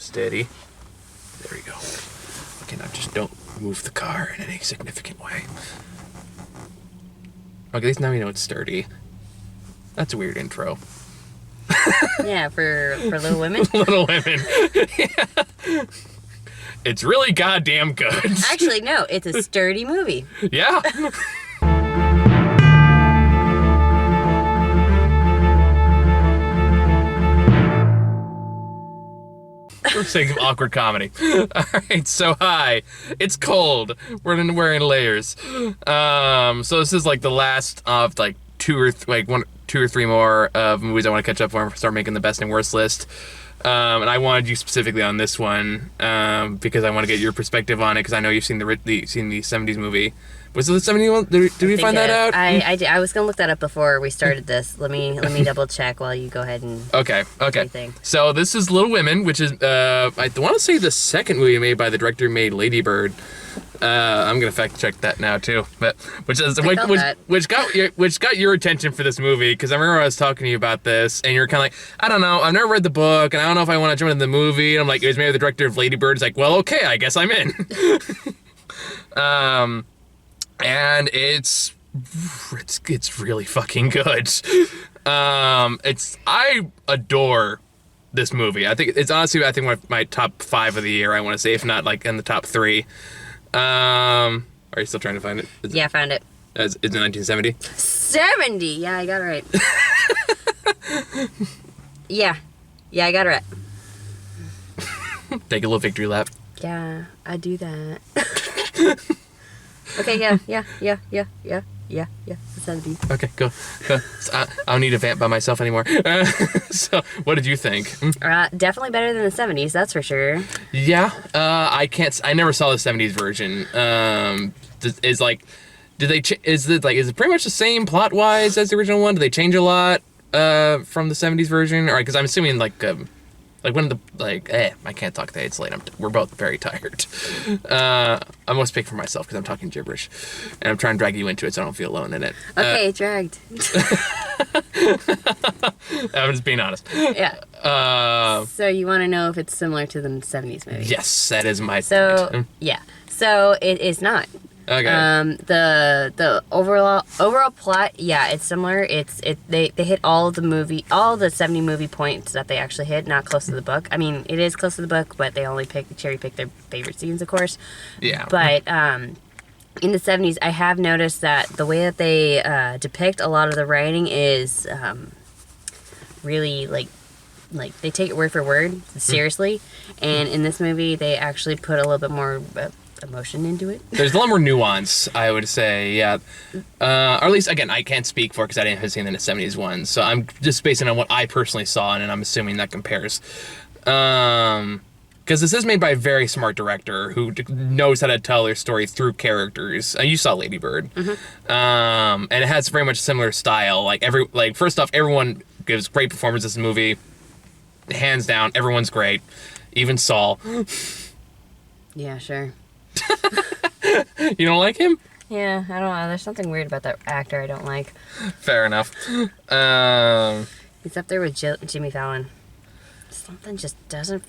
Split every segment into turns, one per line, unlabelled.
Steady. There we go. Okay, now just don't move the car in any significant way. Okay, at least now we know it's sturdy. That's a weird intro.
Yeah, for Little Women.
Little Women. Yeah. It's really goddamn good.
Actually, no, it's a sturdy movie.
Yeah. For the sake of awkward comedy. Alright, so hi. It's cold. We're wearing layers. So this is like the last of like two or three more of movies I want to catch up on and start making the best and worst list. And I wanted you specifically on this one because I want to get your perspective on it because I know you've seen the 70s movie. Was it the 70s one? Did we find that out?
I was gonna look that up before we started this. Let me double check while you go ahead and
Okay.
Anything.
So this is Little Women, which is I want to say the second movie made by the director who made Lady Bird. I'm gonna fact check that now too, but which got your attention for this movie because I remember I was talking to you about this and you're kind of like, I don't know, I've never read the book and I don't know if I want to jump into the movie. And I'm like, it was made by the director of Lady Bird. It's like, well, okay, I guess I'm in. And it's really fucking good. I adore this movie. I think it's honestly one of my top 5 of the year. I want to say, if not like in the top 3. Are you still trying to find it?
Yeah, I found it.
Is it 1970?
70. Yeah, I got it right. Yeah, I got it right.
Take a little victory lap.
Yeah, I do that. Okay, yeah. That's how it be.
Okay, go. So, I don't need to vamp by myself anymore. So, what did you think?
Definitely better than the 70s, that's for sure.
Yeah, I never saw the 70s version. Is it pretty much the same plot wise as the original one? Do they change a lot from the 70s version? Or because I'm assuming I can't talk today. It's late. We're both very tired. I must speak for myself because I'm talking gibberish, and I'm trying to drag you into it so I don't feel alone in it.
Okay, dragged.
I'm just being honest.
Yeah. So you want to know if it's similar to the 70s movie?
Yes, that is my point.
So yeah. So it is not.
Okay.
The overall plot, yeah, it's similar. They hit all the 70 movie points that they actually hit, not close to the book. I mean, it is close to the book, but they only cherry pick their favorite scenes, of course.
Yeah.
But in the 70s, I have noticed that the way that they depict a lot of the writing is really like they take it word for word seriously, and in this movie they actually put a little bit more emotion into it.
There's a lot more nuance, I would say, yeah. Or at least, again, I can't speak for it because I didn't have seen the 70s one, so I'm just basing on what I personally saw, and I'm assuming that compares. Because this is made by a very smart director who knows how to tell their story through characters. You saw Lady Bird. Mm-hmm. And it has very much a similar style. First off, everyone gives great performances in this movie. Hands down, everyone's great. Even Saul.
Yeah, sure.
You don't like him?
Yeah, I don't know. There's something weird about that actor I don't like.
Fair enough.
He's up there with Jimmy Fallon. Something just doesn't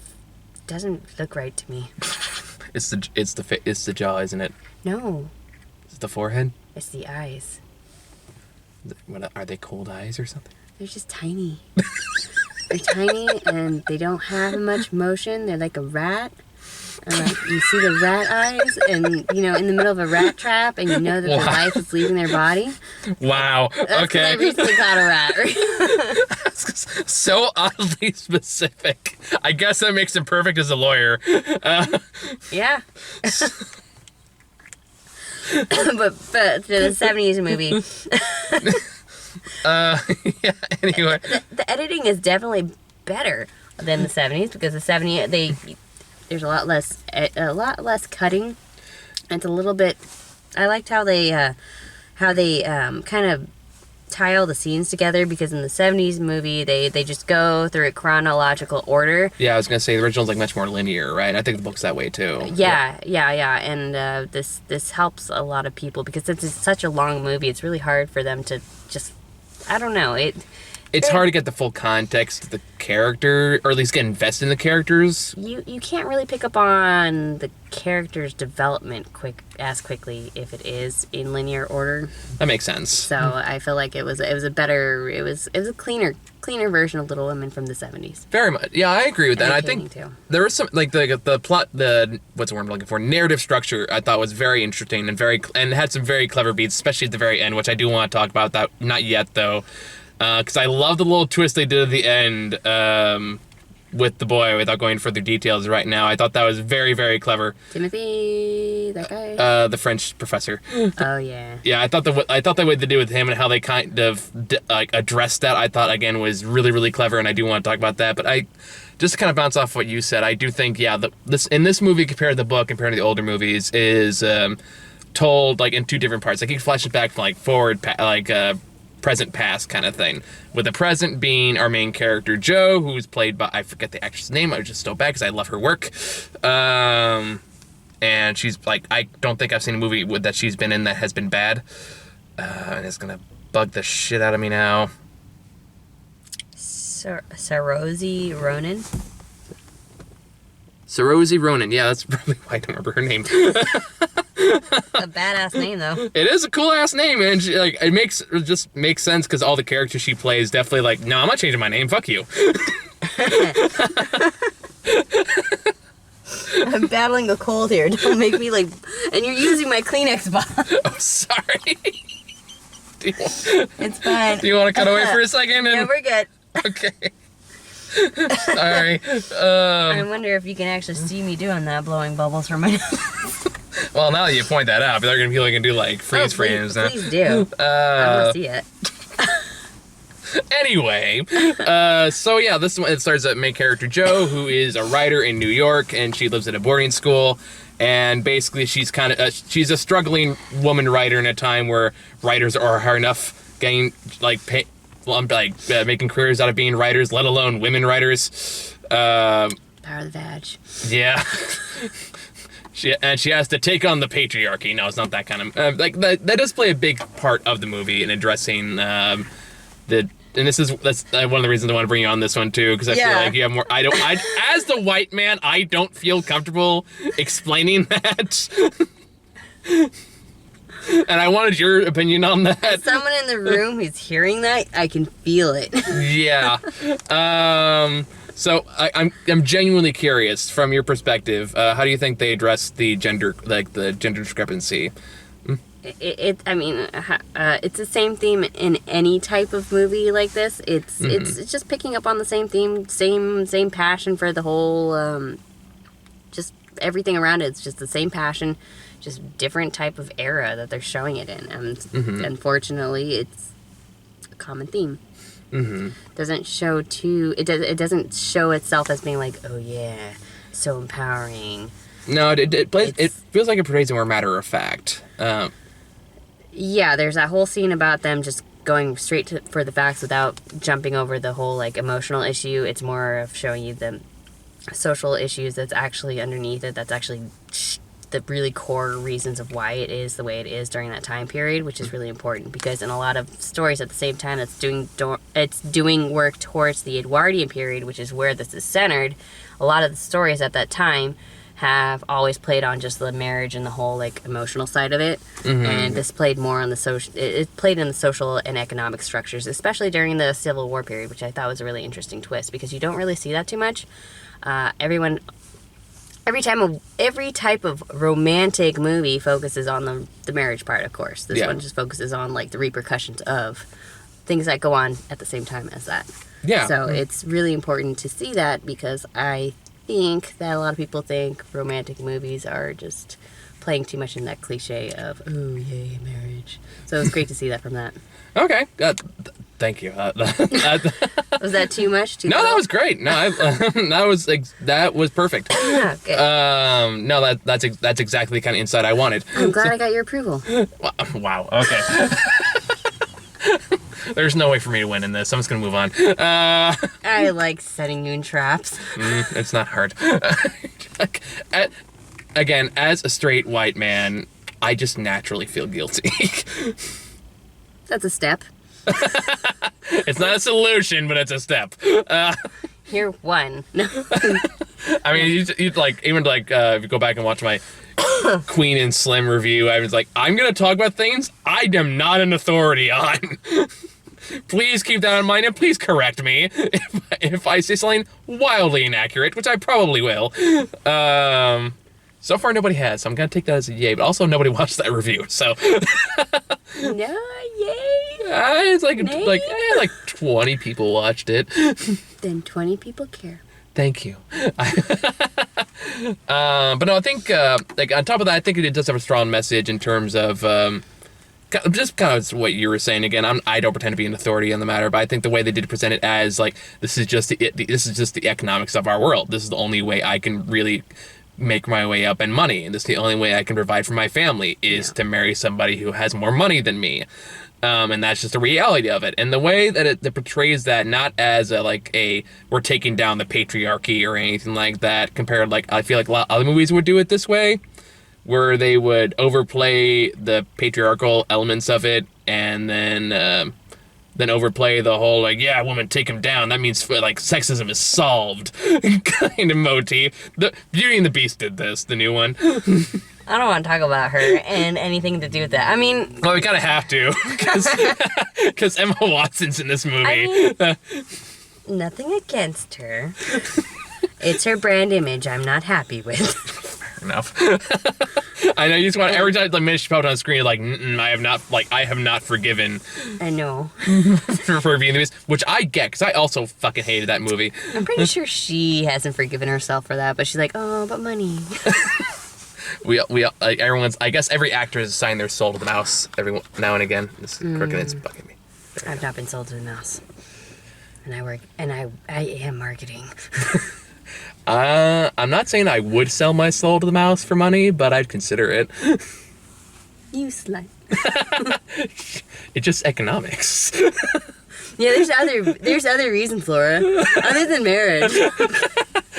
look right to me.
It's the jaw, isn't it?
No.
Is it the forehead?
It's the eyes.
What are they, cold eyes or something?
They're just tiny. They're tiny and they don't have much motion. They're like a rat. You see the rat eyes, and in the middle of a rat trap, and you know that their life is leaving their body.
Wow.
That's
Okay.
I recently caught a rat.
So oddly specific. I guess that makes him perfect as a lawyer.
Yeah. but the 70s movie.
Yeah. Anyway,
the editing is definitely better than the 70s because the 70s there's a lot less cutting. It's a little bit. I liked how they kind of tie all the scenes together because in the 70s movie they just go through a chronological order.
Yeah, I was gonna say the original's like much more linear, right? I think the book's that way too.
Yeah. And this helps a lot of people because it's such a long movie. It's really hard for them to just. I don't know.
it's hard to get the full context of the character, or at least get invested in the characters.
You can't really pick up on the character's development quickly if it is in linear order.
That makes sense.
So I feel like it was a cleaner version of Little Women from the 70s.
Very much. Yeah, I agree with that. I think
Too.
there was some, like, the plot, what's the word I'm looking for? Narrative structure, I thought was very interesting and had some very clever beats, especially at the very end, which I do want to talk about. That not yet though, because I love the little twist they did at the end with the boy. Without going into further details right now, I thought that was very, very clever.
Timothy, that guy.
The French professor.
Oh yeah.
Yeah, I thought the way they did with him and how they kind of like addressed that, I thought again was really, really clever, and I do want to talk about that. But I just to kind of bounce off what you said, I do think this movie compared to the book, compared to the older movies, is told like in two different parts. Like he flashes back from like forward, present, past kind of thing. With the present being our main character Jo, who's played by, I forget the actress' name. I was just so bad because I love her work. And she's like, I don't think I've seen a movie that she's been in that has been bad. And it's gonna bug the shit out of me now.
Saoirse Ronan.
Saoirse Ronan. Yeah, that's probably why I don't remember her name.
A badass name though.
It is a cool ass name, and she, like it just makes sense because all the characters she plays definitely like, no, I'm not changing my name. Fuck you.
I'm battling a cold here. Don't make me like. And you're using my Kleenex bottle.
Oh, sorry.
It's fine.
Do you want to cut away for a second?
Yeah, we're good.
Okay. Sorry.
I wonder if you can actually see me doing that, blowing bubbles from my nose.
Well, now that you point that out, there are going to be people who can do like freeze frames.
Please do. I want to see it.
Anyway, so yeah, this one, it stars at main character Jo, who is a writer in New York, and she lives at a boarding school. And basically, she's kind of she's a struggling woman writer in a time where writers are hard enough getting making careers out of being writers, let alone women writers.
Power of the vag. Yeah.
She has to take on the patriarchy. No, it's not that kind of like that. That does play a big part of the movie in addressing and that's one of the reasons I want to bring you on this one too, because I feel like you have more. As the white man, I don't feel comfortable explaining that. And I wanted your opinion on that.
Someone in the room who's hearing that, I can feel it.
Yeah. So I'm genuinely curious from your perspective. How do you think they address the gender discrepancy?
It's the same theme in any type of movie like this. It's just picking up on the same theme, same passion for the whole, just everything around it. It's just the same passion, just different type of era that they're showing it in. And unfortunately, it's a common theme. Doesn't show it doesn't show itself as being like, oh yeah, so empowering.
No, it feels like it portrays it more matter of fact.
Yeah, there's that whole scene about them just going straight for the facts without jumping over the whole like emotional issue. It's more of showing you the social issues that's actually underneath it. That's actually the really core reasons of why it is the way it is during that time period, which is really important because in a lot of stories at the same time it's doing work towards the Edwardian period, which is where this is centered. A lot of the stories at that time have always played on just the marriage and the whole like emotional side of it, and this played more on the social. It played in the social and economic structures, especially during the Civil War period, which I thought was a really interesting twist because you don't really see that too much. Every type of romantic movie focuses on the marriage part, of course. This one just focuses on like the repercussions of things that go on at the same time as that. Yeah. So it's really important to see that because I think that a lot of people think romantic movies are just playing too much in that cliche of, oh, yay, marriage. So it's great to see that from that. Okay.
Thank you.
Was that too much?
No, that was great. No, that was perfect.
Okay.
No, that's exactly the kind of insight I wanted.
I'm glad I got your approval.
Wow. Okay. There's no way for me to win in this. I'm just gonna move on.
I like setting moon traps.
It's not hard. Again, as a straight white man, I just naturally feel guilty.
That's a step.
It's not a solution, but it's a step.
You're one. No.
I mean, you like, even like, if you go back and watch my Queen and Slim review, I was like, I'm going to talk about things I am not an authority on. Please keep that in mind, and please correct me if I say something wildly inaccurate, which I probably will. So far, nobody has, so I'm going to take that as a yay, but also nobody watched that review, so.
No, yay.
It's like 20 people watched it.
Then 20 people care.
Thank you. But no, I think, like, on top of that, I think it does have a strong message in terms of, just kind of what you were saying again. I don't pretend to be an authority on the matter, but I think the way they did present it as, like, this is just the economics of our world. This is the only way I can really make my way up in money, and this is the only way I can provide for my family is to marry somebody who has more money than me. And that's just the reality of it. And the way that it portrays that, not as we're taking down the patriarchy or anything like that, compared, like, I feel like a lot of other movies would do it this way, where they would overplay the patriarchal elements of it, and then overplay the whole, like, yeah, woman, take him down. That means, like, sexism is solved kind of motif. The Beauty and the Beast did this, the new one.
I don't want to talk about her and anything to do with that. I mean...
Well, we kind of have to, because Emma Watson's in this movie.
I mean, nothing against her. It's her brand image I'm not happy with.
Fair enough. I know, you just want, every time, like, minute she popped on the screen, you're like, I have not forgiven.
I know.
for Beauty and the Beast, which I get, because I also fucking hated that movie.
I'm pretty sure she hasn't forgiven herself for that, but she's like, oh, but money.
We like, everyone's, I guess every actor has assigned their soul to the mouse every now and again. This crooked, it's bugging me.
I've not been sold to the mouse. And I am marketing.
I'm not saying I would sell my soul to the mouse for money, but I'd consider it.
You slut.
It's just economics.
Yeah, there's other reasons, Laura. Other than marriage.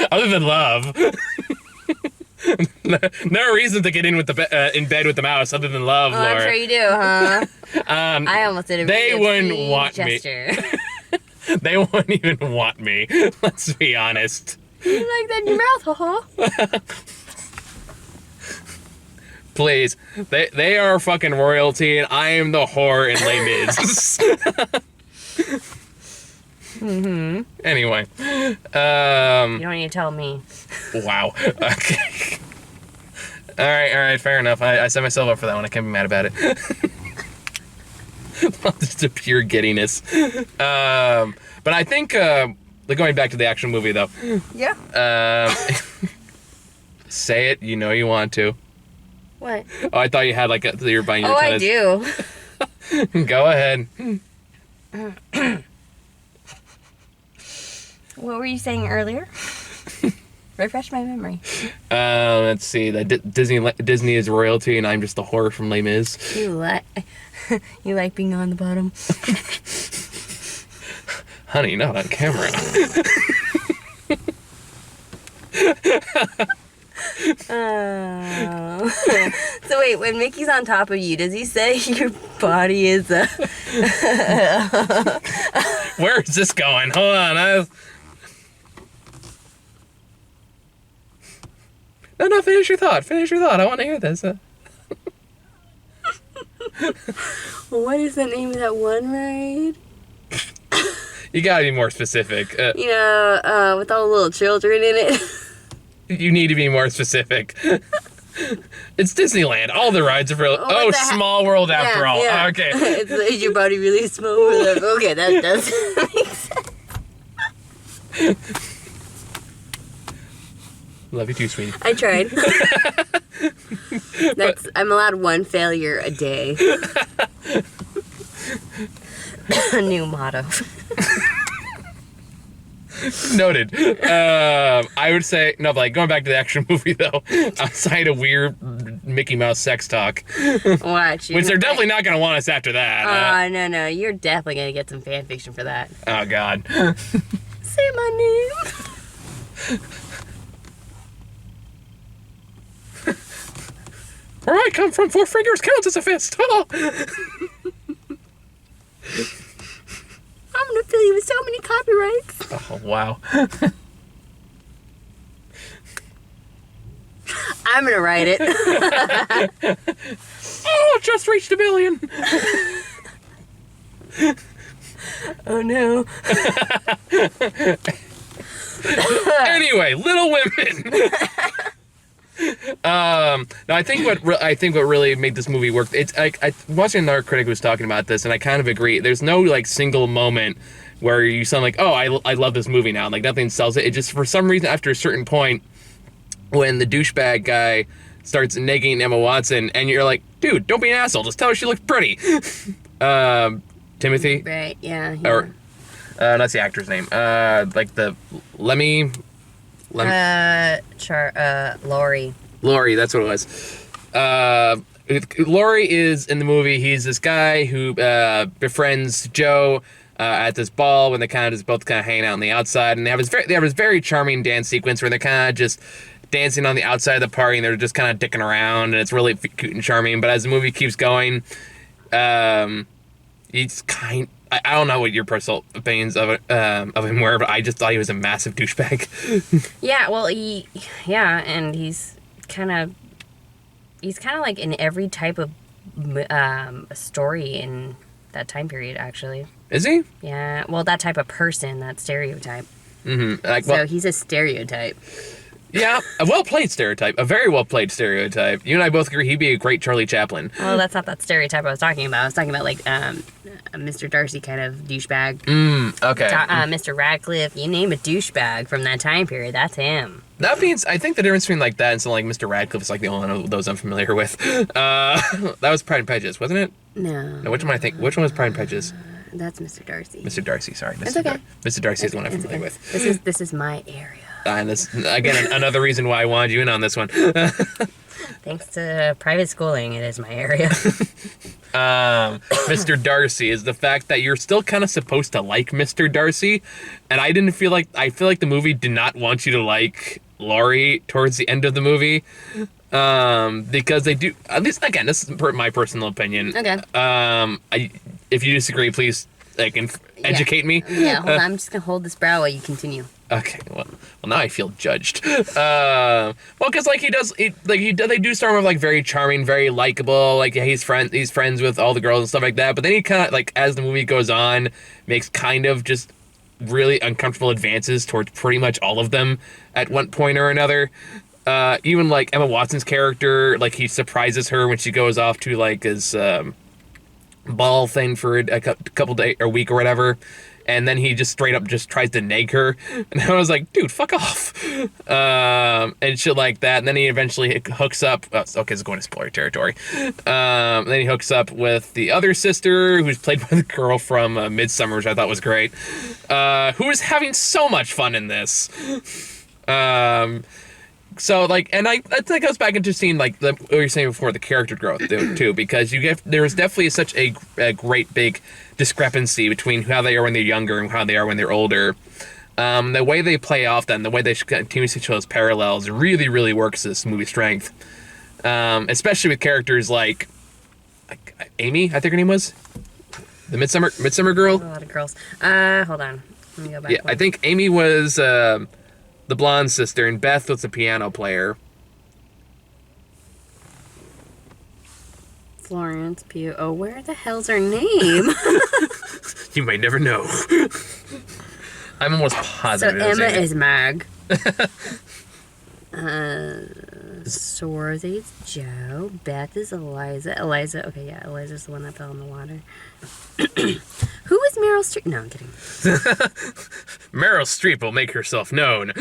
Other than love. No reason to get in with in bed with the mouse other than love, Laura.
I'm sure you do, huh? I almost did a
They wouldn't want
gesture.
me. They wouldn't even want me. Let's be honest.
You like that in your mouth, haha.
Please, they are fucking royalty, and I am the whore in Les Mis.
Mm-hmm.
Anyway,
you don't need to tell me.
Wow. Okay. All right. Fair enough. I set myself up for that one. I can't be mad about it. Just a pure giddiness. But I think, going back to the actual movie though.
Yeah.
Say it. You know you want to.
What?
Oh, I thought you had you're buying your tennis.
I do.
Go ahead.
What were you saying earlier? Refresh my memory.
Let's see. Disney is royalty, and I'm just the whore from Les Mis.
You like being on the bottom.
Honey, not on camera.
So wait, when Mickey's on top of you, does he say your body is a...
Where is this going? Hold on. No, finish your thought. I want to hear this.
What is the name of that one ride?
You gotta be more specific.
With all the little children in it.
You need to be more specific. It's Disneyland. All the rides are for Small World after all.
Yeah.
Okay.
Is your body really small? Okay, that does make sense.
Love you too, sweetie.
I tried. I'm allowed one failure a day. A new motto.
Noted. I would say going back to the action movie though, outside of weird Mickey Mouse sex talk.
Watch.
Which they're definitely not gonna want us after that.
No, you're definitely gonna get some fan fiction for that.
Oh God.
Say my name.
Where I come from, 4 fingers counts as a fist. Oh.
movie with so many copyrights.
Oh, wow.
I'm gonna write it.
Oh, just reached 1 billion.
Oh no.
Anyway, Little Women. No, I think what really made this movie work. It's I watching another critic who was talking about this, and I kind of agree. There's no like single moment where you sound like, oh, I love this movie now. Like nothing sells it. It just for some reason after a certain point, when the douchebag guy starts negging Emma Watson, and you're like, dude, don't be an asshole. Just tell her she looks pretty. Timothy.
Right. Yeah.
Or that's the actor's name. Like the Lemmy.
Laurie.
Laurie, that's what it was. Laurie is in the movie. He's this guy who befriends Joe at this ball when they kind of just both kind of hanging out on the outside, and they have this very charming dance sequence where they're kind of just dancing on the outside of the party, and they're just kind of dicking around, and it's really cute and charming. But as the movie keeps going, he's I don't know what your personal opinions of him were, but I just thought he was a massive douchebag.
Yeah, well, and he's kind of like in every type of story in that time period, actually.
Is he?
Yeah, well, that type of person, that stereotype.
Mm-hmm.
So he's a stereotype.
Yeah, a well-played stereotype. A very well-played stereotype. You and I both agree he'd be a great Charlie Chaplin.
Well, that's not that stereotype I was talking about. I was talking about, like, a Mr. Darcy kind of douchebag.
Okay.
Mr. Radcliffe. You name a douchebag from that time period, that's him.
That means, I think the difference between, like, that and something like Mr. Radcliffe is, like, the only one of those I'm familiar with. That was Pride and Prejudice, wasn't it?
No.
No, which one Which one was Pride and Prejudice?
That's Mr. Darcy.
Mr. Darcy, sorry.
It's okay.
Mr. Darcy is the one I'm familiar with.
This is my area.
And this, again, another reason why I wanted you in on this one.
Thanks to private schooling, it is my area.
Mr. Darcy is the fact that you're still kind of supposed to like Mr. Darcy, and I feel like the movie did not want you to like Laurie towards the end of the movie, because they do, at least, again, this is my personal opinion.
Okay.
If you disagree, please educate me.
Yeah, hold on, I'm just gonna hold this brow while you continue.
Okay, well, now I feel judged. Well, because they do start with like very charming, very likable. Like he's friends with all the girls and stuff like that. But then he kind of like as the movie goes on, makes kind of just really uncomfortable advances towards pretty much all of them at one point or another. Even like Emma Watson's character, like he surprises her when she goes off to like his ball thing for a couple days or week or whatever. And then he just straight up just tries to nag her. And I was like, dude, fuck off. And shit like that. And then he eventually hooks up. Oh, okay, it's going to spoiler territory. Then he hooks up with the other sister, who's played by the girl from Midsummer, which I thought was great. Who is having so much fun in this. So, like, and that goes back into seeing, like, what you were saying before, the character growth, too, because there's definitely such a great big discrepancy between how they are when they're younger and how they are when they're older. The way they play off them, the way they continue to show those parallels really, really works this movie's strength. Especially with characters like Amy, I think her name was? The Midsummer girl?
A lot of girls. Hold on. Let me go back.
Yeah, I think Amy was the blonde sister, and Beth was the piano player.
Florence Pugh. Oh, where the hell's her name?
You might never know. I'm almost positive.
So Emma is Mag. Swarthy's Joe. Beth is Eliza. Okay, yeah, Eliza's the one that fell in the water. Who is Meryl Streep? No, I'm kidding.
Meryl Streep will make herself known.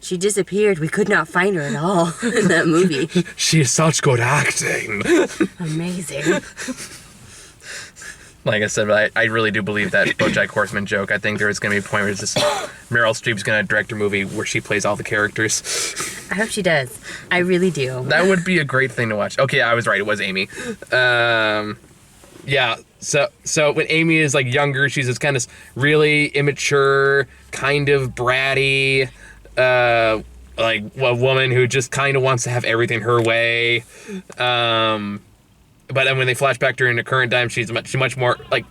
She disappeared. We could not find her at all in that movie.
She is such good acting.
Amazing.
Like I said, I really do believe that BoJack Horseman joke. I think there is going to be a point where it's just Meryl Streep's going to direct a movie where she plays all the characters.
I hope she does. I really do.
That would be a great thing to watch. Okay, I was right. It was Amy. Yeah. So when Amy is like younger, she's this kind of really immature, kind of bratty, like a woman who just kind of wants to have everything her way. But then when they flash back to her in the current time, she's much more like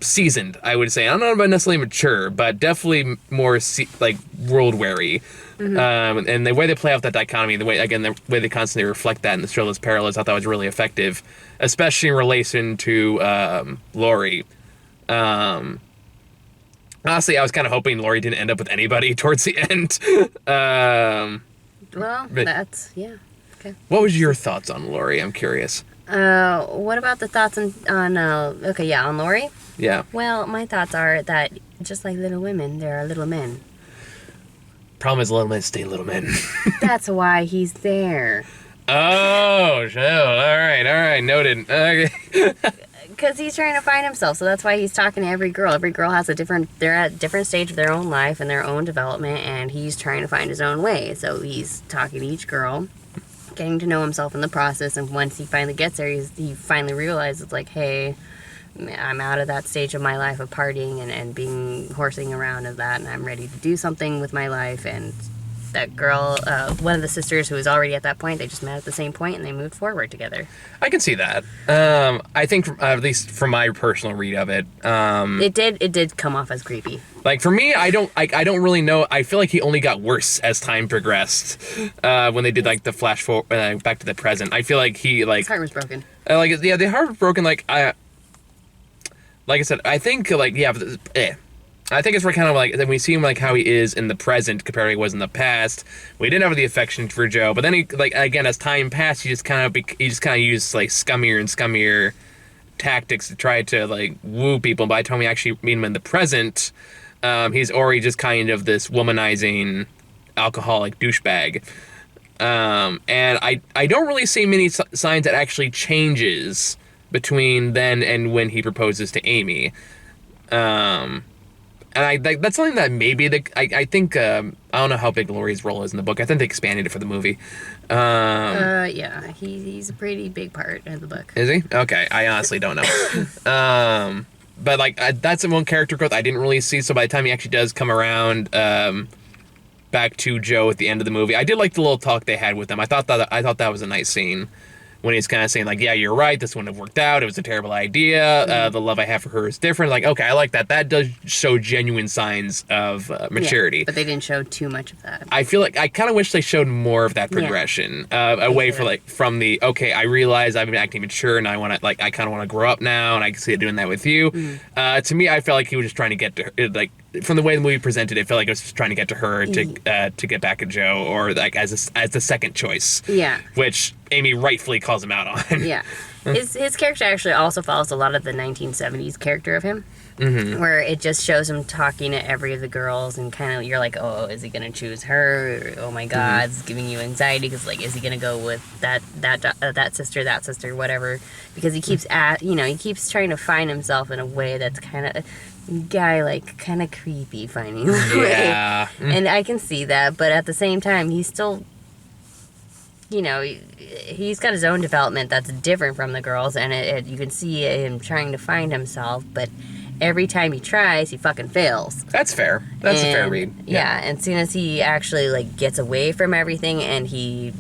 seasoned, I would say. I don't know about necessarily mature, but definitely more like world weary. And the way they play off that dichotomy, the way they constantly reflect that and show those parallels, I thought was really effective, especially in relation to Laurie. Honestly, I was kind of hoping Laurie didn't end up with anybody towards the end.
Well, that's, yeah. Okay.
What was your thoughts on Laurie? I'm curious.
What about the thoughts on Laurie?
Yeah.
Well, my thoughts are that just like Little Women, there are little men.
Problem is, little men stay little men.
That's why he's there.
Oh, all right, noted. Okay.
Because he's trying to find himself, so that's why he's talking to every girl. Every girl has they're at a different stage of their own life and their own development, and he's trying to find his own way. So he's talking to each girl, getting to know himself in the process, and once he finally gets there, he finally realizes, like, hey, I'm out of that stage of my life of partying and being horsing around and that, and I'm ready to do something with my life. And that girl, one of the sisters who was already at that point, they just met at the same point and they moved forward together.
I can see that. I think, at least from my personal read of it,
it did come off as creepy.
Like, for me, I don't really know. I feel like he only got worse as time progressed. When they did, like, the flash forward back to the present, I feel like his
heart was broken.
The heart was broken. Like I said, I think I think it's kind of like that we see him like how he is in the present compared to how he was in the past. We didn't have the affection for Joe, but then he, like, again, as time passed, he just kind of used like scummier and scummier tactics to try to like woo people. By the time we actually meet him in the present, he's already just kind of this womanizing alcoholic douchebag. And I don't really see many signs that actually changes between then and when he proposes to Amy. And that's something that maybe I think I don't know how big Laurie's role is in the book. I think they expanded it for the movie.
Yeah, he's a pretty big part in the book.
Is he? Okay, I honestly don't know. But like that's one character growth I didn't really see. So by the time he actually does come around back to Joe at the end of the movie, I did like the little talk they had with him. I thought that was a nice scene. When he's kind of saying, like, yeah, you're right, this wouldn't have worked out, it was a terrible idea, the love I have for her is different. Like, okay, I like that. That does show genuine signs of maturity.
Yeah, but they didn't show too much of that.
I feel like I kind of wish they showed more of that progression, away from the, okay, I realize I've been acting mature and I want to, like, I kind of want to grow up now and I can see it doing that with you. To me, I felt like he was just trying to get to her, like, from the way the movie presented it, it felt like it was just trying to get to her to get back at Joe, or like as the second choice. Yeah. Which Amy rightfully calls him out on.
Yeah. His character actually also follows a lot of the 1970s character of him. Mm-hmm. Where it just shows him talking to every of the girls and kind of, you're like, oh, is he going to choose her? Oh my God, it's giving you anxiety because, like, is he going to go with that sister, whatever? Because he keeps he keeps trying to find himself in a way that's kind of kind of creepy finding that way. And I can see that, but at the same time, he's still, he's got his own development that's different from the girls, and you can see him trying to find himself, but every time he tries, he fucking fails.
That's fair. That's a fair read.
Yeah, and as soon as he actually, like, gets away from everything and he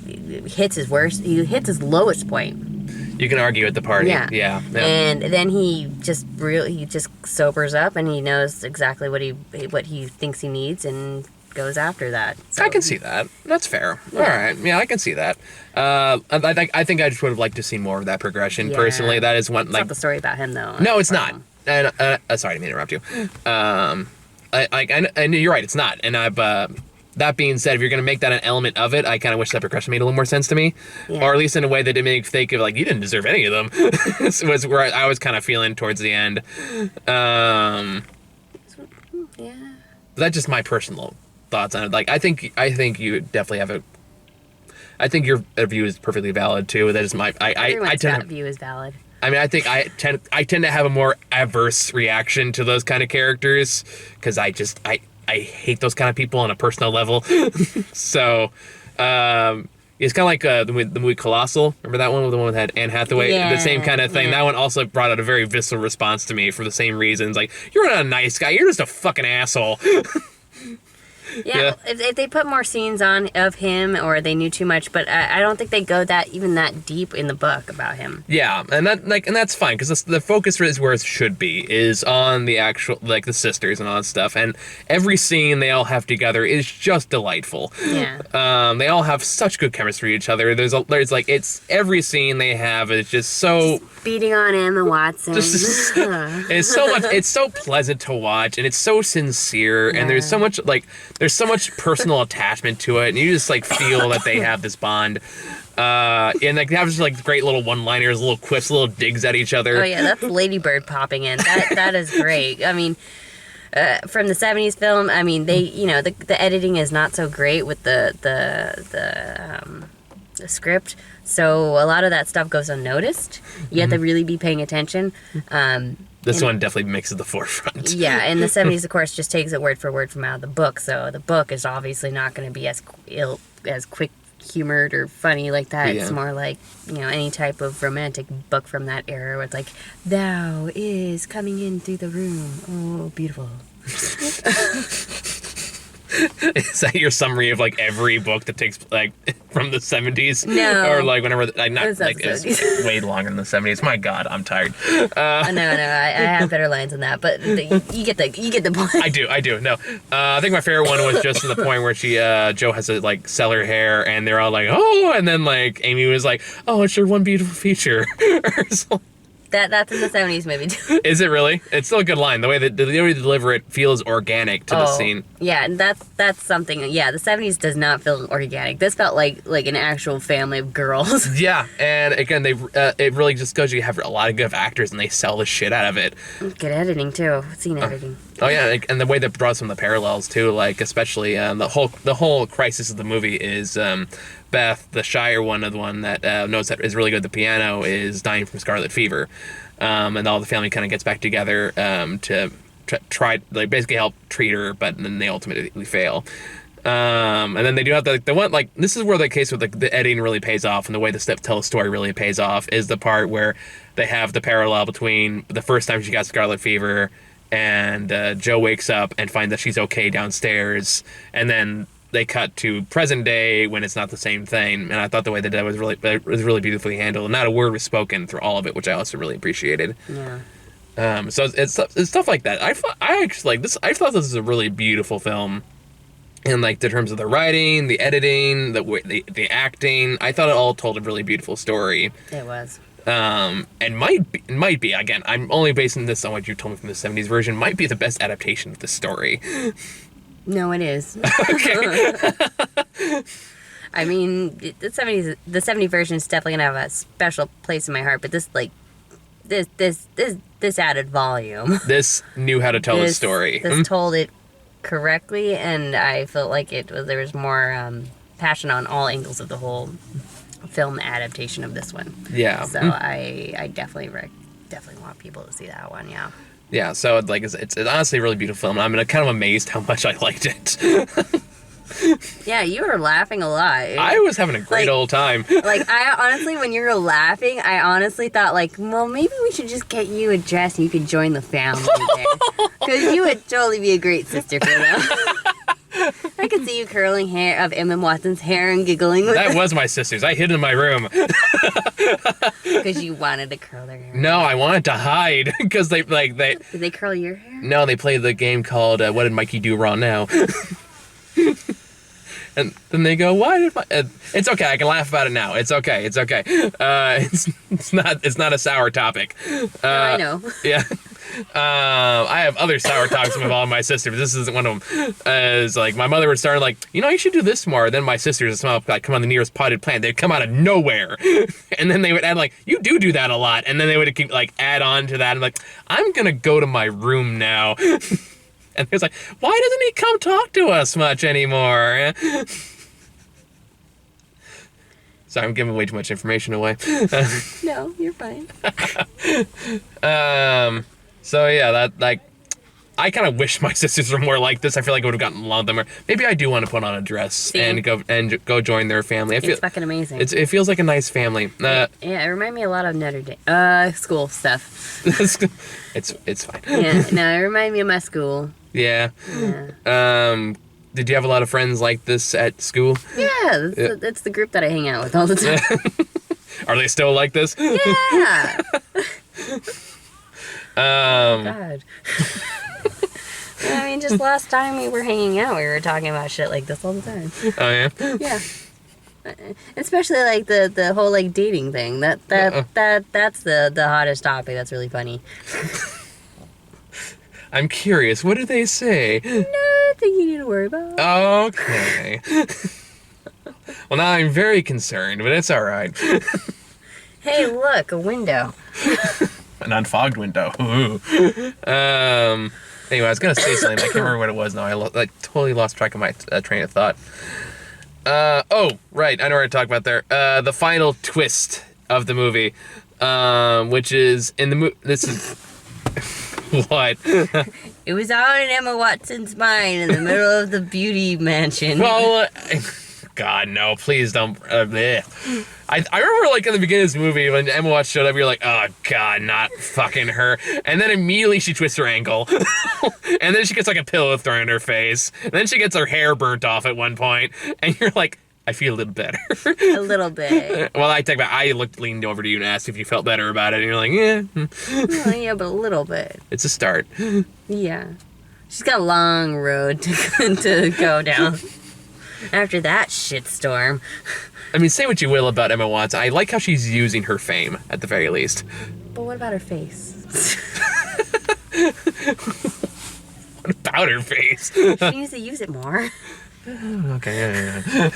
hits his lowest point.
You can argue at the party. Yeah.
And then he just sobers up and he knows exactly what he thinks he needs and goes after that. So.
I can see that. That's fair. Yeah. All right. Yeah, I can see that. I think I just would have liked to see more of that progression. Yeah. Personally, that is one.
It's not the story about him, though.
No, it's not. And sorry, I didn't interrupt you. And you're right, it's not. And that being said, if you're going to make that an element of it, I kind of wish that progression made a little more sense to me. Yeah. Or at least in a way that didn't make me think of, like, you didn't deserve any of them. was where I was kind of feeling towards the end. Yeah. That's just my personal thoughts on it. Like, I think you definitely have I think your view is perfectly valid, too. That is my...
Everyone's view is valid.
I mean, I think I tend to have a more adverse reaction to those kind of characters because I hate those kind of people on a personal level. So it's kind of like the movie Colossal. Remember that one? The one that had Anne Hathaway? Yeah, the same kind of thing. Yeah. That one also brought out a very visceral response to me for the same reasons. Like, you're not a nice guy. You're just a fucking asshole.
Yeah, if they put more scenes on of him, or they knew too much, but I don't think they go that deep in the book about him.
Yeah, and that's fine because the focus is where it should be, is on the actual like the sisters and all that stuff. And every scene they all have together is just delightful.
Yeah.
They all have such good chemistry with each other. There's like it's every scene they have is just so
beating on Emma Watson.
It's so much. It's so pleasant to watch, and it's so sincere. And there's so much personal attachment to it, and you just like feel that they have this bond. And like they have just like great little one-liners, little quips, little digs at each other.
Oh yeah, that's Lady Bird popping in. That is great. I mean, from the '70s film, I mean they the editing is not so great with the script, so a lot of that stuff goes unnoticed. You have to really be paying attention.
This one definitely makes it the forefront.
Yeah, and the '70s, of course, just takes it word for word from out of the book. So the book is obviously not going to be as quick humored or funny like that.
Yeah.
It's more like any type of romantic book from that era, where it's like, "Thou is coming in through the room. Oh, beautiful."
Is that your summary of like every book that takes like from the '70s?
No.
Or like whenever
it's
way longer than the '70s. My God, I'm tired.
No, I have better lines than that, but you get the point.
I do. No, I think my favorite one was just to the point where Joe has to like sell her hair, and they're all like, "Oh," and then like Amy was like, "Oh, it's your one beautiful feature." Or something.
That's in the '70s movie too.
Is it really? It's still a good line. The way they deliver it feels organic to the scene.
Yeah, and that's something. Yeah, the '70s does not feel organic. This felt like an actual family of girls.
Yeah, and again, it really just goes. You have a lot of good actors, and they sell the shit out of it.
Good editing too. Scene editing.
Oh yeah, and the way that draws some of the parallels too, like especially the whole crisis of the movie is Beth, the Shire one, the one that knows that is really good at the piano, is dying from scarlet fever, and all the family kind of gets back together to try like basically help treat her, but then they ultimately fail. And then they do have the one, like, this is where the case with the editing really pays off, and the way the tell the story really pays off is the part where they have the parallel between the first time she got scarlet fever and Joe wakes up and finds that she's okay downstairs, and then they cut to present day when it's not the same thing. And I thought the way they did it was really beautifully handled, and not a word was spoken through all of it, which I also really appreciated.
Yeah.
So it's stuff like that. I actually like this. I thought this was a really beautiful film. And like in terms of the writing, the editing, the acting, I thought it all told a really beautiful story.
It was.
And might be again. I'm only basing this on what you told me from the '70s version. Might be the best adaptation of the story.
No, it is.
Okay.
I mean, the '70s version is definitely gonna have a special place in my heart. But this added volume.
This knew how to tell the story.
This told it correctly, and I felt like there was more passion on all angles of the whole film adaptation of this one.
Yeah.
So I definitely want people to see that one. Yeah.
Yeah. So it's honestly a really beautiful film. I'm kind of amazed how much I liked it.
Yeah, you were laughing a lot.
I was having a great old time.
Like, I honestly, when you were laughing, I honestly thought, like, well, maybe we should just get you a dress and you could join the family there. Because you would totally be a great sister for them. I could see you curling hair of Emma Watson's hair and giggling with
That was my sister's. I hid in my room.
Because you wanted to curl their hair.
No, I wanted to hide because they.
Did they curl your hair?
No, they played the game called What Did Mikey Do Wrong Now? And then they go, why did my... it's okay, I can laugh about it now. It's okay. It's not a sour topic.
No, I know.
Yeah. I have other sour talks with all my sisters. This isn't one of them. It's like, my mother would start like, you should do this more. Then my sisters would come on the nearest potted plant. They'd come out of nowhere. And then they would add like, you do that a lot. And then they would keep like add on to that. And like, I'm going to go to my room now. And he was like, why doesn't he come talk to us much anymore? Sorry, I'm giving way too much information away.
No, you're fine.
So yeah, that like, I kind of wish my sisters were more like this. I feel like I would have gotten along with them. Or maybe I do want to put on a dress and go join their family.
It's fucking amazing.
It feels like a nice family.
Yeah, it reminds me a lot of Notre Dame school stuff.
It's fine.
Yeah, no, it reminds me of my school.
Yeah. Did you have a lot of friends like this at school?
Yeah, it's the group that I hang out with all the time.
Are they still like this?
Yeah.
Um,
God. I mean, just last time we were hanging out, we were talking about shit like this all the time.
Oh yeah.
Yeah. Especially like the whole like dating thing. That's the hottest topic. That's really funny.
I'm curious. What do they say?
Nothing you need to worry about.
Okay. Well, now I'm very concerned, but it's all right.
Hey, look, a window.
An unfogged window. Ooh. Anyway, I was gonna say something. I can't remember what it was now. I totally lost track of my train of thought. Oh, right. I know what to talk about there. The final twist of the movie, which is in the movie. This is what.
It was all in Emma Watson's mind in the middle of the beauty mansion.
Well, God, no, please don't. Bleh. I remember, like, in the beginning of this movie, when Emma Watson showed up, you're like, oh, God, not fucking her. And then immediately she twists her ankle. And then she gets, like, a pillow thrown in her face. And then she gets her hair burnt off at one point. And you're like, I feel a little better.
A little bit.
Well, I leaned over to you and asked if you felt better about it. And you're like, yeah.
Well, yeah, but a little bit.
It's a start.
Yeah. She's got a long road to go down. After that shitstorm.
I mean, say what you will about Emma Watson. I like how she's using her fame, at the very least.
But what about her face?
What about her face?
She needs to use it more.
Okay, yeah.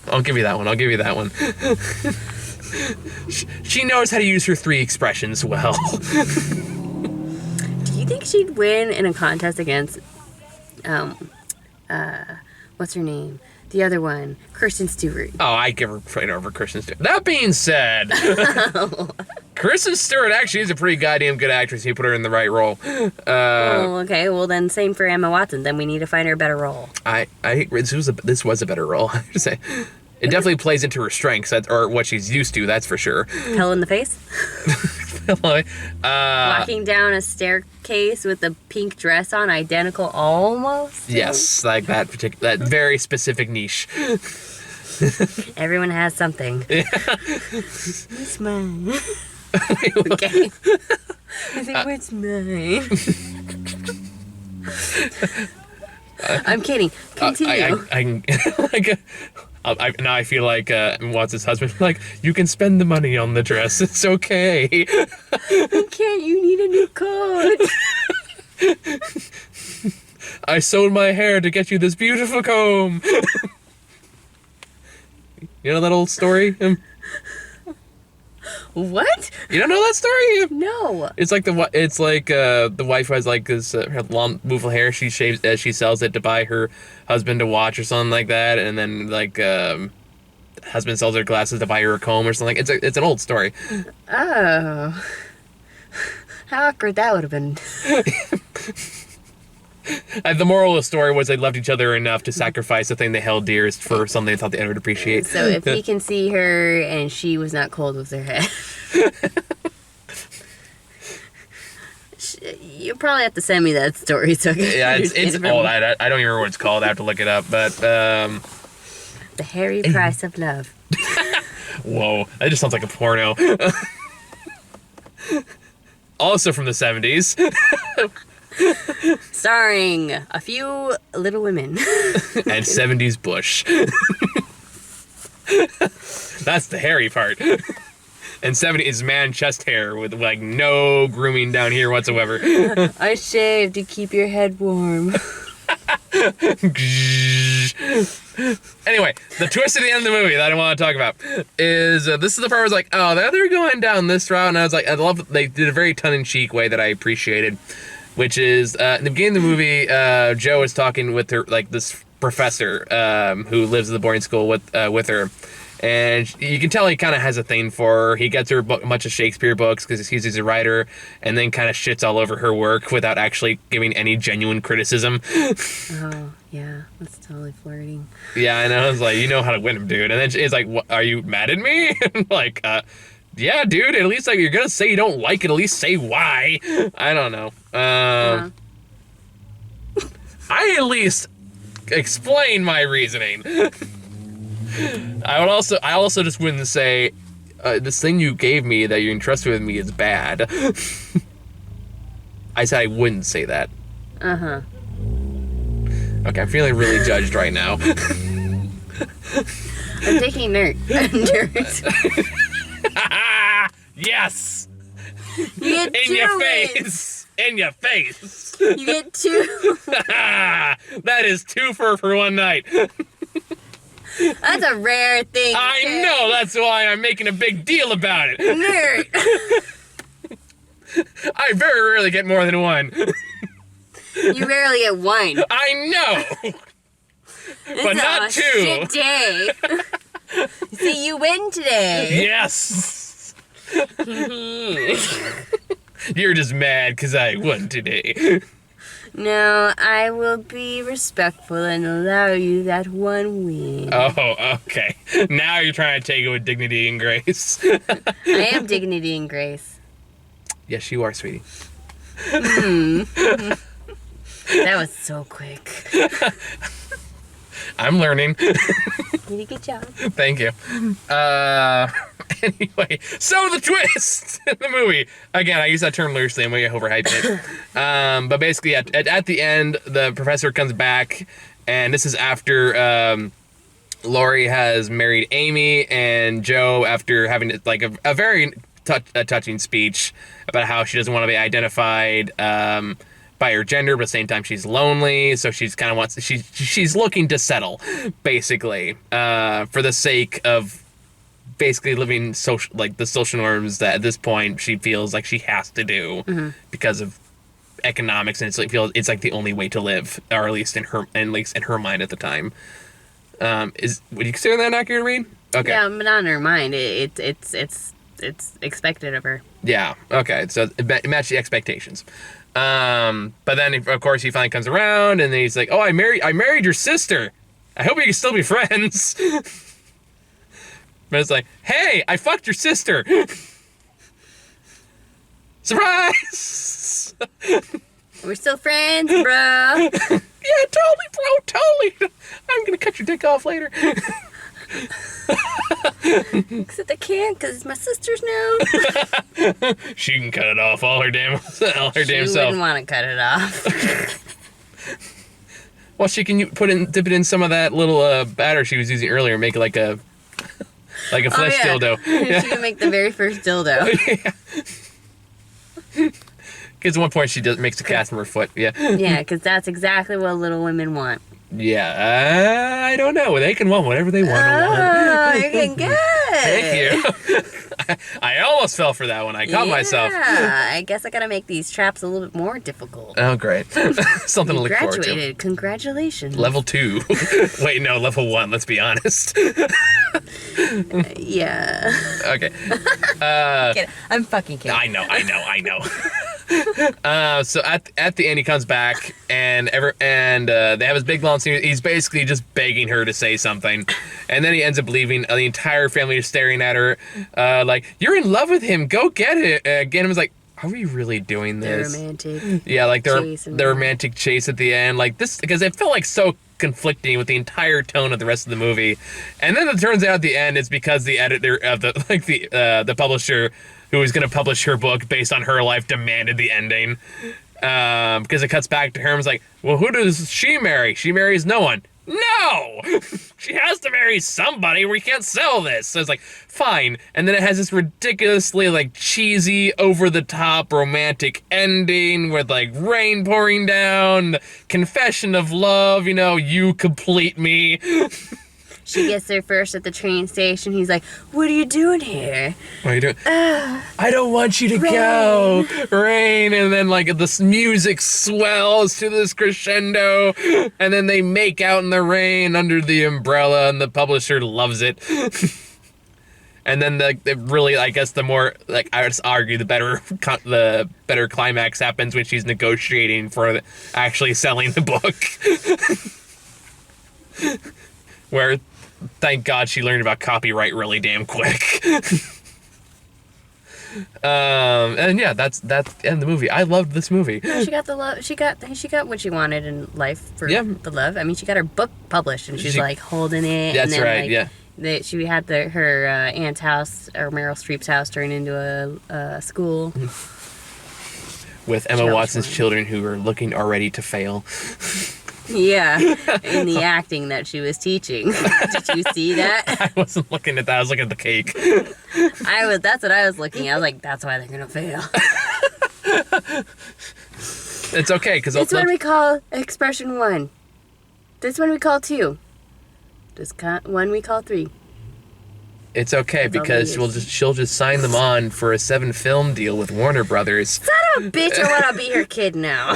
I'll give you that one. She knows how to use her 3 expressions well.
Do you think she'd win in a contest against, what's her name? The other one, Kristen Stewart.
Oh, I give her credit over Kristen Stewart. That being said, Kristen Stewart actually is a pretty goddamn good actress. You put her in the right role.
Oh, okay. Well, then same for Emma Watson. Then we need to find her a better role.
This was a better role. I have to say, it definitely plays into her strengths, or what she's used to. That's for sure.
Pillow in the face. Walking down a staircase with a pink dress on, identical almost.
Yes, like that very specific niche.
Everyone has something.
Yeah.
It's mine. Okay. I think it's mine. I'm kidding. Continue.
Now I feel like Watson's husband. Like, you can spend the money on the dress. It's okay.
Okay, you need a new coat.
I sewed my hair to get you this beautiful comb. You know that old story?
What?
You don't know that story?
No.
It's like the wife has like this her long beautiful hair. She shaves she sells it to buy her husband a watch or something like that, and then like husband sells her glasses to buy her a comb or something. It's an old story.
Oh, how awkward that would have been.
The moral of the story was they loved each other enough to sacrifice the thing they held dearest for something they thought they would appreciate.
So if he can see her and she was not cold with her head. You probably have to send me that story so I can
it's old. I don't even remember what it's called. I have to look it up. But
The Hairy Price of Love.
Whoa, that just sounds like a porno. Also from the 70s.
Starring a few little women.
And 70s Bush. That's the hairy part. And 70 is man chest hair with like no grooming down here whatsoever.
I shave to keep your head warm.
Anyway, the twist at the end of the movie that I want to talk about is this is the part where I was like, oh, they're going down this route, and I was like, I love they did a very tongue-in-cheek way that I appreciated, which is in the beginning of the movie, Joe is talking with her, like this professor who lives at the boarding school with her. And you can tell he kind of has a thing for her. He gets her a bunch of Shakespeare books because he's a writer, and then kind of shits all over her work without actually giving any genuine criticism.
Oh, yeah. That's totally flirting.
Yeah, I know. I was like, you know how to win him, dude. And then he's like, what, are you mad at me? Like, yeah, dude. At least, like, you're going to say you don't like it. At least say why. I don't know. I at least... explain my reasoning. I also just wouldn't say this thing you gave me that you're entrusted with me is bad. I said I wouldn't say that.
Uh-huh.
Okay, I'm feeling really judged right now.
I'm taking nerd.
Yes!
You get
In
two
your
wins.
face! In your face!
You get 2.
That is 2 for one night.
That's a rare thing.
I know, that's why I'm making a big deal about it.
Nerd.
I very rarely get more than 1.
You rarely get 1.
I know!
This
But
is
not
a
2.
Shit day. See, you win today.
Yes! You're just mad because I won today.
No, I will be respectful and allow you that 1 win.
Oh, okay. Now you're trying to take it with dignity and grace.
I am dignity and grace.
Yes, you are, sweetie.
That was so quick.
I'm learning.
You did a good job.
Thank you. Anyway, so the twist in the movie. Again, I use that term loosely. I'm going to overhype it. But basically, at the end, the professor comes back, and this is after Laurie has married Amy, and Joe, after having like a very touching speech about how she doesn't want to be identified by her gender, but at the same time she's lonely, so she's kind of she's looking to settle, basically, for the sake of basically living social, like the social norms that at this point she feels like she has to do because of economics, and it's like the only way to live, or at least in her mind at the time. Would you consider that an accurate read? Okay.
Yeah, but not in her mind. It's expected of her.
Yeah. Okay. So it matched the expectations. But then of course he finally comes around, and then he's like, "Oh, I married your sister. I hope we can still be friends." But it's like, "Hey, I fucked your sister." Surprise!
We're still friends, bro.
Yeah, totally, bro, totally. I'm gonna cut your dick off later.
Except I can't, because it's my sister's now.
She can cut it off all her damn
She
self.
wouldn't want to cut it off.
Well, she can dip it in some of that little batter she was using earlier, make it like a flesh dildo.
Yeah. She can make the very first dildo.
Because at one point she makes a cast from her foot. Yeah.
Yeah, because that's exactly what Little Women want.
Yeah, I don't know. They can want whatever they want.
Oh, you're getting good.
Thank you. I almost fell for that one. I caught myself.
Yeah, I guess I gotta make these traps a little bit more difficult.
Oh, great. Something to look forward to.
Graduated. Congratulations.
Level 2. Wait, no, level 1. Let's be honest.
Yeah.
Okay.
I'm fucking kidding.
I know. So at the end, he comes back, and they have his big long scene. He's basically just begging her to say something, and then he ends up leaving. The entire family is staring at her, like, "You're in love with him. Go get it." Again, I was like, "Are we really doing this?"
The romantic.
Yeah, like
chase
the romantic chase at the end, like this, because it felt like so conflicting with the entire tone of the rest of the movie. And then it turns out at the end it's because the editor of the publisher who was going to publish her book based on her life demanded the ending. Because it cuts back to her and was like, "Well, who does she marry? She marries no one." No! She has to marry somebody, we can't sell this. So it's like, fine. And then it has this ridiculously, like, cheesy, over-the-top romantic ending with, like, rain pouring down, confession of love, you complete me.
She gets there first at the train station. He's like, "What are you doing here?"
What are you doing? I don't want you to go. Rain. And then, like, this music swells to this crescendo. And then they make out in the rain under the umbrella, and the publisher loves it. And then really, I guess the more, like, I would argue the better climax happens when she's negotiating for actually selling the book. Where, thank God she learned about copyright really damn quick. And yeah, that's the end of the movie. I loved this movie.
She got the love. She got what she wanted in life for the love. I mean, she got her book published, and she's like holding it.
That's
and then,
right.
Like,
yeah.
She had her aunt's house, or Meryl Streep's house, turned into a school.
With Emma Watson's children who are looking already to fail.
Yeah, in the acting that she was teaching. Did you see that?
I wasn't looking at that. I was looking at the cake.
That's what I was looking at. I was like, that's why they're gonna fail.
It's okay because
it's what we call expression 1. This one we call 2. This one we call 3.
It's okay because she'll just sign them on for a 7-film deal with Warner Brothers.
Son of a bitch! I want to be her kid now.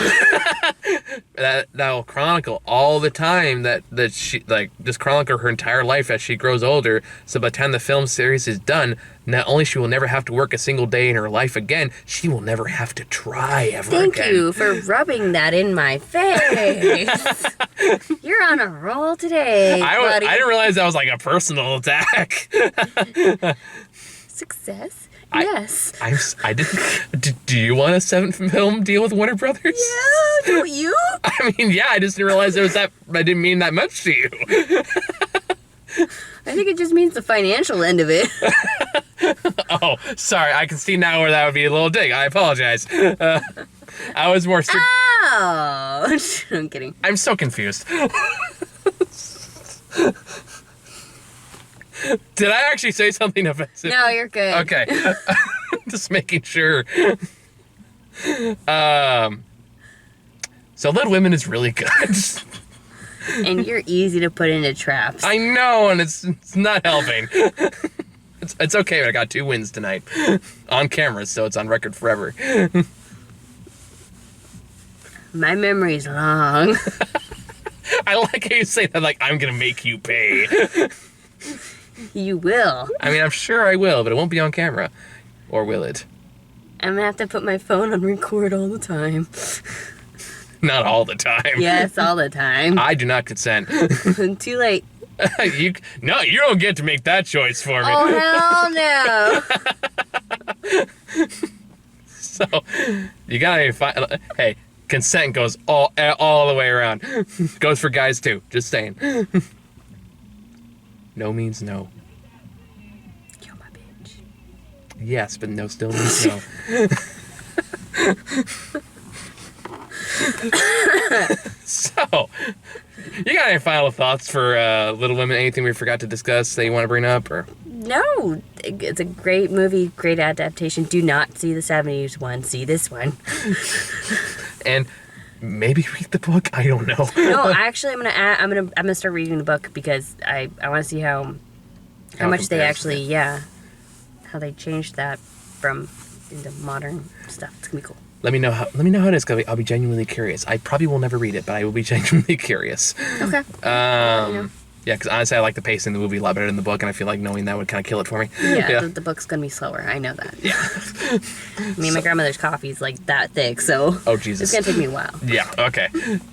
That'll chronicle all the time that she just chronicle her entire life as she grows older. So by the time the film series is done, not only she will never have to work a single day in her life again, she will never have to try ever again.
Thank you for rubbing that in my face. You're on a roll today, buddy.
I didn't realize that was like a personal attack.
Success. Yes.
I didn't. Do you want a 7-film deal with Warner Brothers?
Yeah, don't you?
I mean, yeah. I just didn't realize there was that. I didn't mean that much to you.
I think it just means the financial end of it.
Oh, sorry. I can see now where that would be a little dig. I apologize. I was more.
Oh, I'm kidding.
I'm so confused. Did I actually say something offensive?
No, you're good.
Okay. Just making sure. So Little Women is really good.
And you're easy to put into traps.
I know, and it's not helping. It's okay, but I got 2 wins tonight. On camera, so it's on record forever.
My memory's long.
I like how you say that, like, I'm gonna make you pay.
You will.
I mean, I'm sure I will, but it won't be on camera. Or will it?
I'm gonna have to put my phone on record all the time.
Not all the time.
Yes, all the time.
I do not consent.
Too late.
You don't get to make that choice for me.
Oh, hell no.
So, you gotta find. Hey, consent goes all the way around. Goes for guys too. Just saying. No means no.
You're my bitch.
Yes, but no still means no. So, you got any final thoughts for Little Women? Anything we forgot to discuss that you want to bring up? Or
No, it's a great movie, great adaptation. Do not see the 70s one. See this one.
And maybe read the book. I don't know.
No, actually, I'm gonna start reading the book because I want to see how much they actually how they changed that from into modern stuff. It's gonna be cool.
Let me know how it is. Cause I'll be genuinely curious. I probably will never read it, but I will be genuinely curious.
Okay.
Yeah, because honestly, I like the pacing of the movie a lot better than the book, and I feel like knowing that would kind of kill it for me.
Yeah. The book's gonna be slower. I know that.
Yeah.
I mean, my grandmother's coffee's like that thick, so
oh Jesus,
it's gonna take me a while.
Yeah. Okay.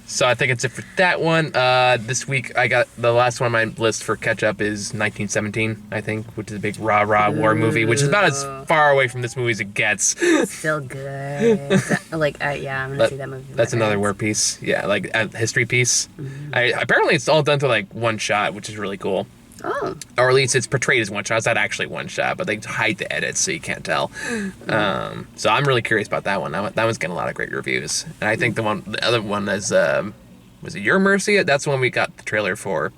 So I think it's it for that one. This week I got the last one on my list for catch up is 1917. I think, which is a big rah war movie, which is about as far away from this movie as it gets.
Still good. I'm gonna see that movie.
That's another war piece. Yeah, like a history piece. Mm-hmm. Apparently it's all done to like one shot, which is really cool.
Oh.
Or at least it's portrayed as one shot. It's not actually one shot, but they hide the edits so you can't tell. So I'm really curious about that one. That one's getting a lot of great reviews. And I think the other one is, was it Your Mercy? That's the one we got the trailer for.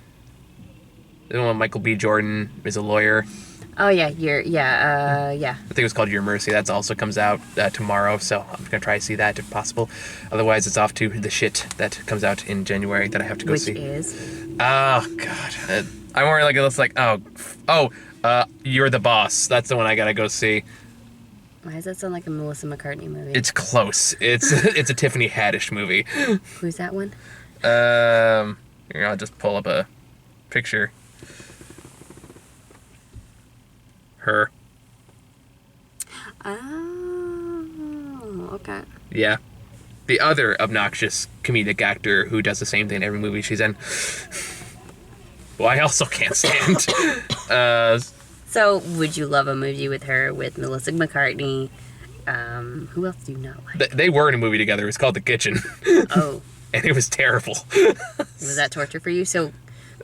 The one Michael B. Jordan is a lawyer.
Oh, yeah.
I think it was called Your Mercy. That also comes out tomorrow, so I'm going to try to see that if possible. Otherwise, it's off to the shit that comes out in January that I have to go see.
Which is?
Oh, God. I'm already like, it's like, You're the Boss. That's the one I got to go see.
Why does that sound like a Melissa McCartney movie?
It's close. It's a Tiffany Haddish movie.
Who's that one?
Here, I'll just pull up a picture. Her.
Oh, okay.
Yeah. The other obnoxious comedic actor who does the same thing in every movie she's in. Well, I also can't stand.
So, would you love a movie with her, with Melissa McCartney? Who else do you not like?
They were in a movie together. It was called The Kitchen.
Oh.
And it was terrible.
Was that torture for you? So,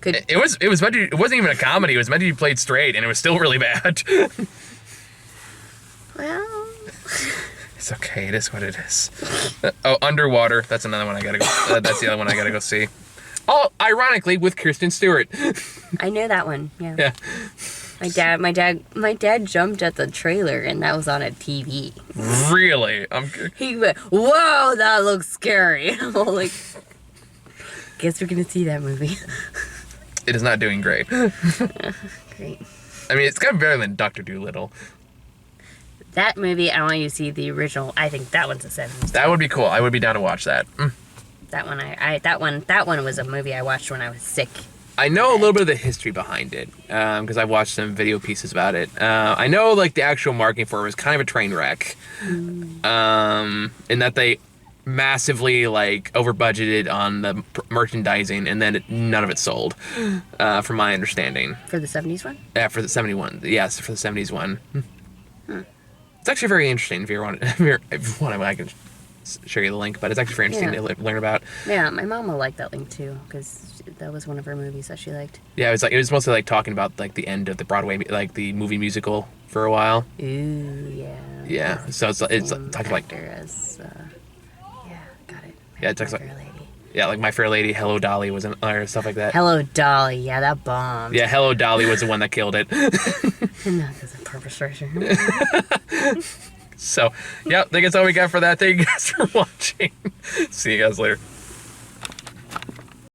It was meant to, it wasn't even a comedy. It was meant to be played straight, and it was still really bad.
Well...
It's okay. It is what it is. Underwater. That's another one I gotta go. That's the other one I gotta go see. Oh, ironically, with Kristen Stewart.
I know that one. Yeah.
Yeah.
My dad jumped at the trailer, and that was on a TV.
Really?
He went, "Whoa, that looks scary." I'm all like, guess we're gonna see that movie.
It is not doing great.
Great.
I mean, it's got better than Dr. Dolittle.
That movie, I want you to see the original. I think that one's a 70s.
That would be cool. I would be down to watch that.
That one, that one was a movie I watched when I was sick.
I know a little bit of the history behind it because I've watched some video pieces about it. I know like the actual marketing for it was kind of a train wreck, in that they massively like over budgeted on the merchandising and then none of it sold, from my understanding.
For the 70s one?
Yeah, for the 71. Yes, for the 70s one. It's actually very interesting if you want. If you want, I can show you the link, but it's actually very interesting to learn about.
Yeah, my mom will like that link too because that was one of her movies that she liked.
Yeah, it was mostly like talking about like the end of the Broadway, like the movie musical for a while.
Ooh, yeah.
Yeah, so it's talking like
as, yeah, got it.
Yeah, it talks like
Lady.
Yeah, like My Fair Lady, Hello Dolly was or stuff like that.
Hello Dolly, yeah, that bombed.
Yeah, Hello Dolly was the one that killed it.
No, that's a perpetrator.
So, yeah, I think that's all we got for that. Thank you guys for watching. See you guys later.